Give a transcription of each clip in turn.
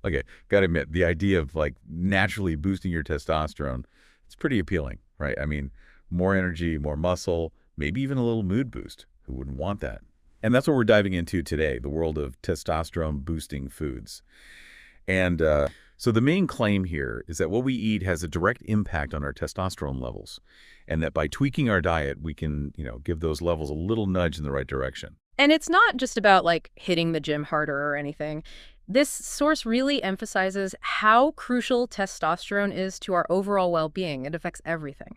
Okay, gotta admit, the idea of like naturally boosting your testosterone, it's pretty appealing, right? I mean, more energy, more muscle, maybe even a little mood boost. Who wouldn't want that? And that's what we're diving into today, the world of testosterone boosting foods. And so the main claim here is that what we eat has a direct impact on our testosterone levels, and that by tweaking our diet, we can, give those levels a little nudge in the right direction. And it's not just about like hitting the gym harder or anything. This source really emphasizes how crucial testosterone is to our overall well-being. It affects everything.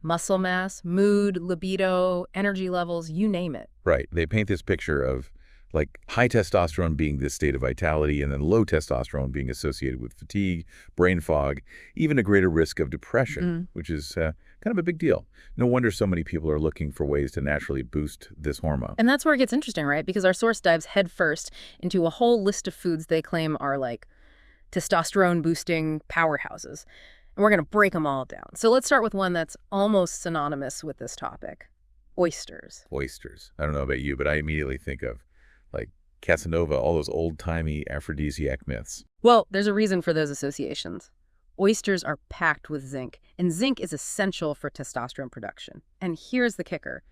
Muscle mass, mood, libido, energy levels, you name it. Right. They paint this picture of like high testosterone being this state of vitality and then low testosterone being associated with fatigue, brain fog, even a greater risk of depression, which is kind of a big deal. No wonder so many people are looking for ways to naturally boost this hormone. And that's where it gets interesting, right? Because our source dives headfirst into a whole list of foods they claim are like testosterone-boosting powerhouses. And we're going to break them all down. So let's start with one that's almost synonymous with this topic. Oysters. Oysters. I don't know about you, but I immediately think of like Casanova, all those old-timey aphrodisiac myths. Well, there's a reason for those associations. Oysters are packed with zinc, and zinc is essential for testosterone production. And here's the kicker.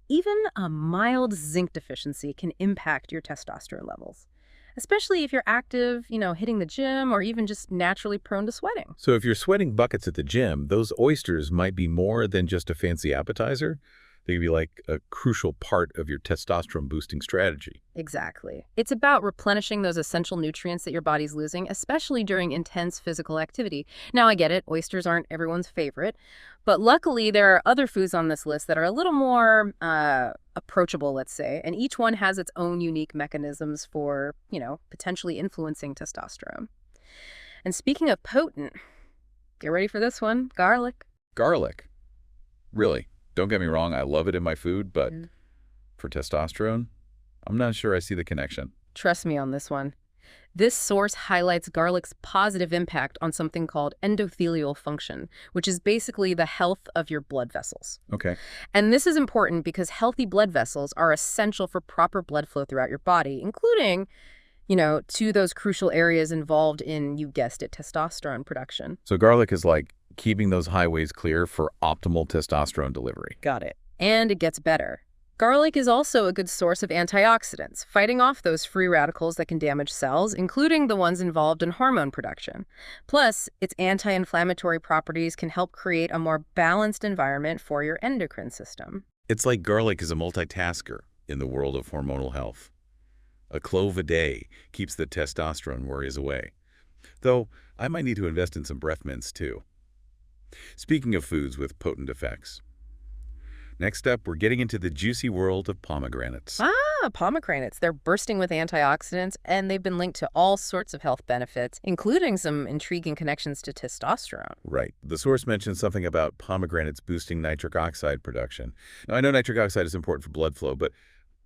Even a mild zinc deficiency can impact your testosterone levels, especially if you're active, hitting the gym, or even just naturally prone to sweating. So if you're sweating buckets at the gym, those oysters might be more than just a fancy appetizer. They can be like a crucial part of your testosterone boosting strategy. Exactly. It's about replenishing those essential nutrients that your body's losing, especially during intense physical activity. Now, I get it, oysters aren't everyone's favorite, but luckily there are other foods on this list that are a little more approachable, let's say, and each one has its own unique mechanisms for, potentially influencing testosterone. And speaking of potent, get ready for this one, garlic. Garlic? Really? Don't get me wrong, I love it in my food, but for testosterone, I'm not sure I see the connection. Trust me on this one. This source highlights garlic's positive impact on something called endothelial function, which is basically the health of your blood vessels. Okay. And this is important because healthy blood vessels are essential for proper blood flow throughout your body, including, to those crucial areas involved in, you guessed it, testosterone production. So garlic is like keeping those highways clear for optimal testosterone delivery. Got it. And it gets better. Garlic is also a good source of antioxidants, fighting off those free radicals that can damage cells, including the ones involved in hormone production. Plus, its anti-inflammatory properties can help create a more balanced environment for your endocrine system. It's like garlic is a multitasker in the world of hormonal health. A clove a day keeps the testosterone worries away. Though, I might need to invest in some breath mints too. Speaking of foods with potent effects, next up, we're getting into the juicy world of pomegranates. Pomegranates. They're bursting with antioxidants, and they've been linked to all sorts of health benefits, including some intriguing connections to testosterone. Right. The source mentions something about pomegranates boosting nitric oxide production. Now, I know nitric oxide is important for blood flow, but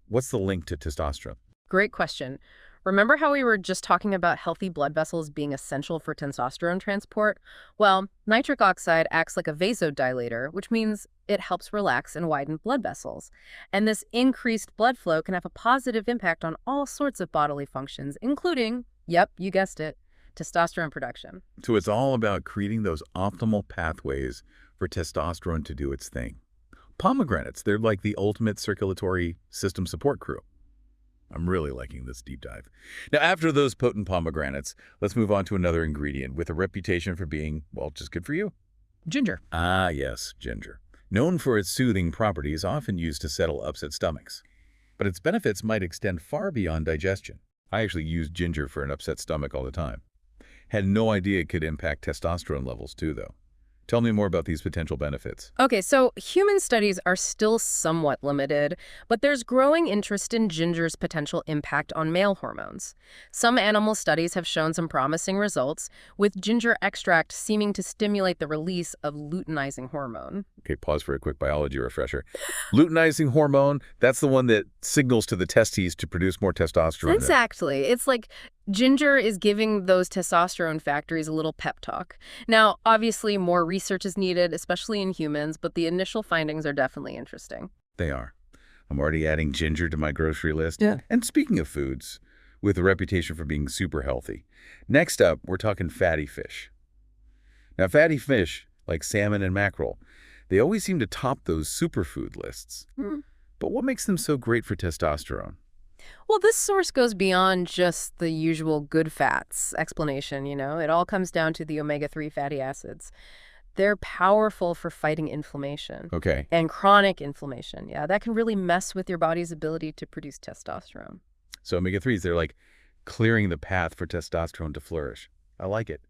what's the link to testosterone? Great question. Remember how we were just talking about healthy blood vessels being essential for testosterone transport? Well, nitric oxide acts like a vasodilator, which means it helps relax and widen blood vessels. And this increased blood flow can have a positive impact on all sorts of bodily functions, including, yep, you guessed it, testosterone production. So it's all about creating those optimal pathways for testosterone to do its thing. Pomegranates, they're like the ultimate circulatory system support crew. I'm really liking this deep dive. Now, after those potent pomegranates, let's move on to another ingredient with a reputation for being, well, just good for you. Ginger. Ah, yes, ginger. Known for its soothing properties, often used to settle upset stomachs. But its benefits might extend far beyond digestion. I actually use ginger for an upset stomach all the time. Had no idea it could impact testosterone levels too, though. Tell me more about these potential benefits. Okay, so human studies are still somewhat limited, but there's growing interest in ginger's potential impact on male hormones. Some animal studies have shown some promising results, with ginger extract seeming to stimulate the release of luteinizing hormone. Okay, pause for a quick biology refresher. Luteinizing hormone, that's the one that signals to the testes to produce more testosterone. Exactly. It's like ginger is giving those testosterone factories a little pep talk. Now, obviously, more research is needed, especially in humans, but the initial findings are definitely interesting. They are. I'm already adding ginger to my grocery list. Yeah. And speaking of foods, with a reputation for being super healthy. Next up, we're talking fatty fish. Now, fatty fish, like salmon and mackerel, they always seem to top those superfood lists. But what makes them so great for testosterone? Well, this source goes beyond just the usual good fats explanation, you know. It all comes down to the omega-3 fatty acids. They're powerful for fighting inflammation Okay. and chronic inflammation. Yeah, that can really mess with your body's ability to produce testosterone. So omega-3s, they're like clearing the path for testosterone to flourish. I like it.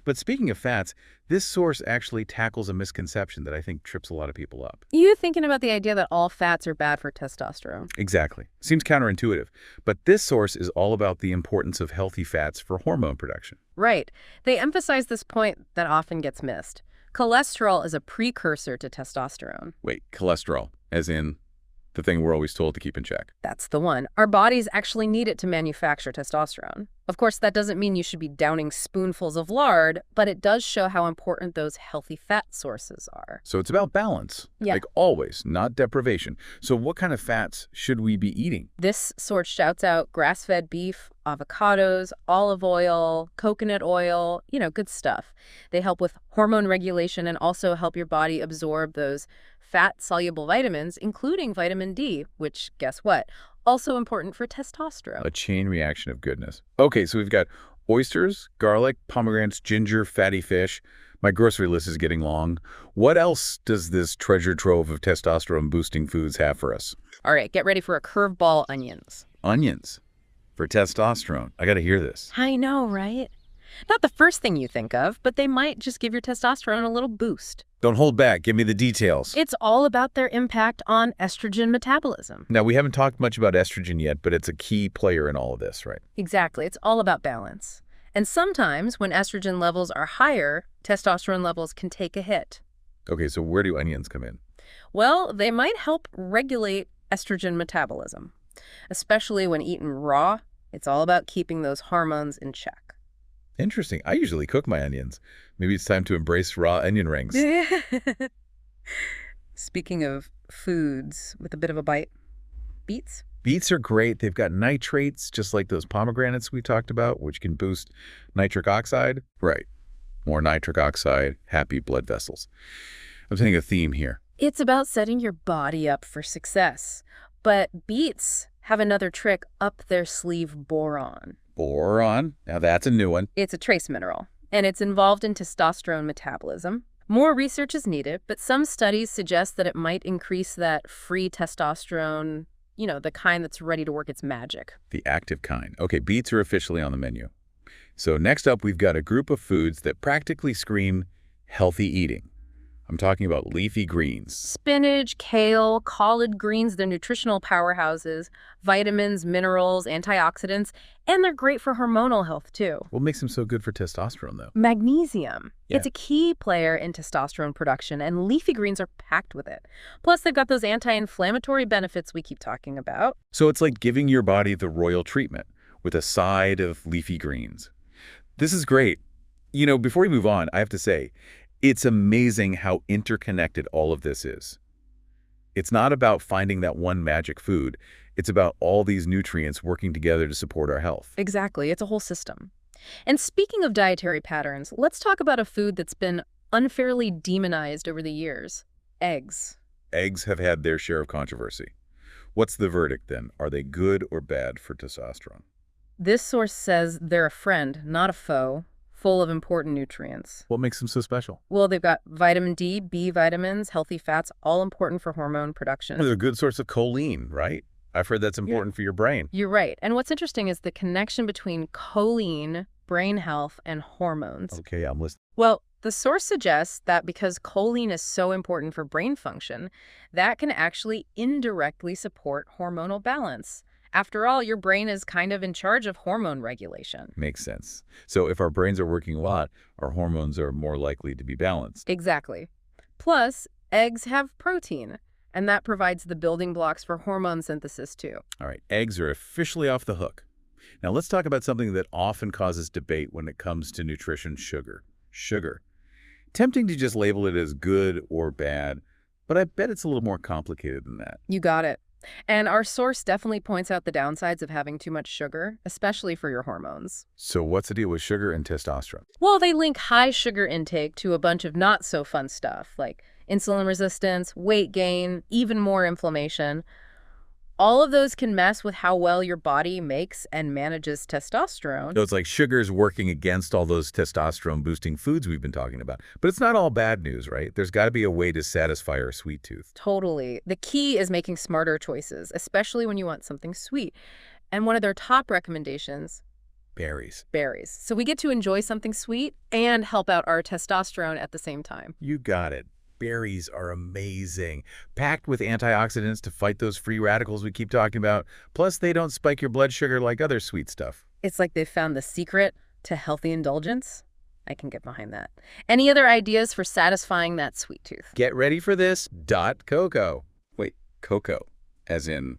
But speaking of fats, this source actually tackles a misconception that I think trips a lot of people up. You thinking about the idea that all fats are bad for testosterone? Exactly. Seems counterintuitive. But this source is all about the importance of healthy fats for hormone production. Right. They emphasize this point that often gets missed. Cholesterol is a precursor to testosterone. Wait, cholesterol, as in the thing we're always told to keep in check. That's the one. Our bodies actually need it to manufacture testosterone. Of course, that doesn't mean you should be downing spoonfuls of lard, but it does show how important those healthy fat sources are. So it's about balance, Yeah. like always, not deprivation. So what kind of fats should we be eating? This sort shouts out grass-fed beef, avocados, olive oil, coconut oil, good stuff. They help with hormone regulation and also help your body absorb those fat-soluble vitamins, including vitamin D, which, guess what, also important for testosterone. A chain reaction of goodness. Okay, so we've got oysters, garlic, pomegranates, ginger, fatty fish. My grocery list is getting long. What else does this treasure trove of testosterone-boosting foods have for us? All right, get ready for a curveball: onions. Onions for testosterone. I got to hear this. I know, right? Not the first thing you think of, but they might just give your testosterone a little boost. Don't hold back. Give me the details. It's all about their impact on estrogen metabolism. Now, we haven't talked much about estrogen yet, but it's a key player in all of this, right? Exactly. It's all about balance. And sometimes when estrogen levels are higher, testosterone levels can take a hit. Okay, so where do onions come in? Well, they might help regulate estrogen metabolism, especially when eaten raw. It's all about keeping those hormones in check. Interesting. I usually cook my onions. Maybe it's time to embrace raw onion rings. Speaking of foods with a bit of a bite, beets? Beets are great. They've got nitrates, just like those pomegranates we talked about, which can boost nitric oxide. Right. More nitric oxide, happy blood vessels. I'm seeing a theme here. It's about setting your body up for success. But beets have another trick up their sleeve: boron. Boron. Now that's a new one. It's a trace mineral, and it's involved in testosterone metabolism. More research is needed, but some studies suggest that it might increase that free testosterone, the kind that's ready to work its magic. The active kind. Okay, beets are officially on the menu. So next up, we've got a group of foods that practically scream healthy eating. I'm talking about leafy greens. Spinach, kale, collard greens, they're nutritional powerhouses, vitamins, minerals, antioxidants, and they're great for hormonal health, too. What makes them so good for testosterone, though? Magnesium. Yeah. It's a key player in testosterone production, and leafy greens are packed with it. Plus, they've got those anti-inflammatory benefits we keep talking about. So it's like giving your body the royal treatment with a side of leafy greens. This is great. Before we move on, I have to say, it's amazing how interconnected all of this is. It's not about finding that one magic food. It's about all these nutrients working together to support our health. Exactly. It's a whole system. And speaking of dietary patterns, let's talk about a food that's been unfairly demonized over the years: eggs. Eggs have had their share of controversy. What's the verdict, then? Are they good or bad for testosterone? This source says they're a friend, not a foe, full of important nutrients. What makes them so special? Well, they've got vitamin D, B vitamins, healthy fats, all important for hormone production. They're a good source of choline, right? I've heard that's important for your brain. You're right. And what's interesting is the connection between choline, brain health, and hormones. Okay, I'm listening. Well, the source suggests that because choline is so important for brain function, that can actually indirectly support hormonal balance. After all, your brain is kind of in charge of hormone regulation. Makes sense. So if our brains are working a lot, our hormones are more likely to be balanced. Exactly. Plus, eggs have protein, and that provides the building blocks for hormone synthesis too. All right, eggs are officially off the hook. Now let's talk about something that often causes debate when it comes to nutrition: sugar. Sugar. Tempting to just label it as good or bad, but I bet it's a little more complicated than that. You got it. And our source definitely points out the downsides of having too much sugar, especially for your hormones. So what's the deal with sugar and testosterone? Well, they link high sugar intake to a bunch of not so fun stuff like insulin resistance, weight gain, even more inflammation. All of those can mess with how well your body makes and manages testosterone. So it's like sugar's working against all those testosterone-boosting foods we've been talking about. But it's not all bad news, right? There's got to be a way to satisfy our sweet tooth. Totally. The key is making smarter choices, especially when you want something sweet. And one of their top recommendations, Berries. berries. So we get to enjoy something sweet and help out our testosterone at the same time. You got it. Berries are amazing, packed with antioxidants to fight those free radicals we keep talking about. Plus, they don't spike your blood sugar like other sweet stuff. It's like they've found the secret to healthy indulgence. I can get behind that. Any other ideas for satisfying that sweet tooth? Get ready for this. Cocoa. Wait, cocoa, as in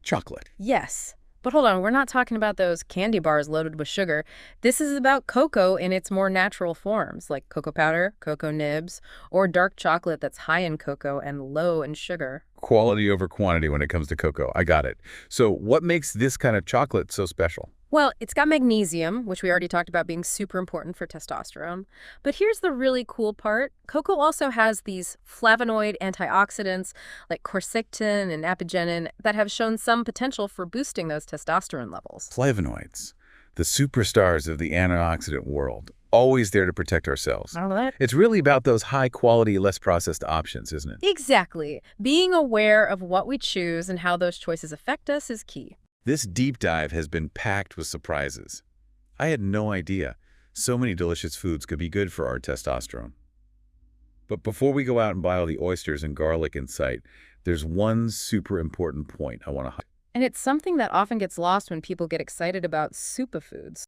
chocolate. Yes. But hold on, we're not talking about those candy bars loaded with sugar. This is about cocoa in its more natural forms, like cocoa powder, cocoa nibs, or dark chocolate that's high in cocoa and low in sugar. Quality over quantity when it comes to cocoa. I got it. So what makes this kind of chocolate so special? Well, it's got magnesium, which we already talked about being super important for testosterone. But here's the really cool part. Cocoa also has these flavonoid antioxidants like quercetin and apigenin that have shown some potential for boosting those testosterone levels. Flavonoids, the superstars of the antioxidant world, always there to protect our cells. All right. It's really about those high-quality, less processed options, isn't it? Exactly. Being aware of what we choose and how those choices affect us is key. This deep dive has been packed with surprises. I had no idea so many delicious foods could be good for our testosterone. But before we go out and buy all the oysters and garlic in sight, there's one super important point I want to highlight. And it's something that often gets lost when people get excited about superfoods.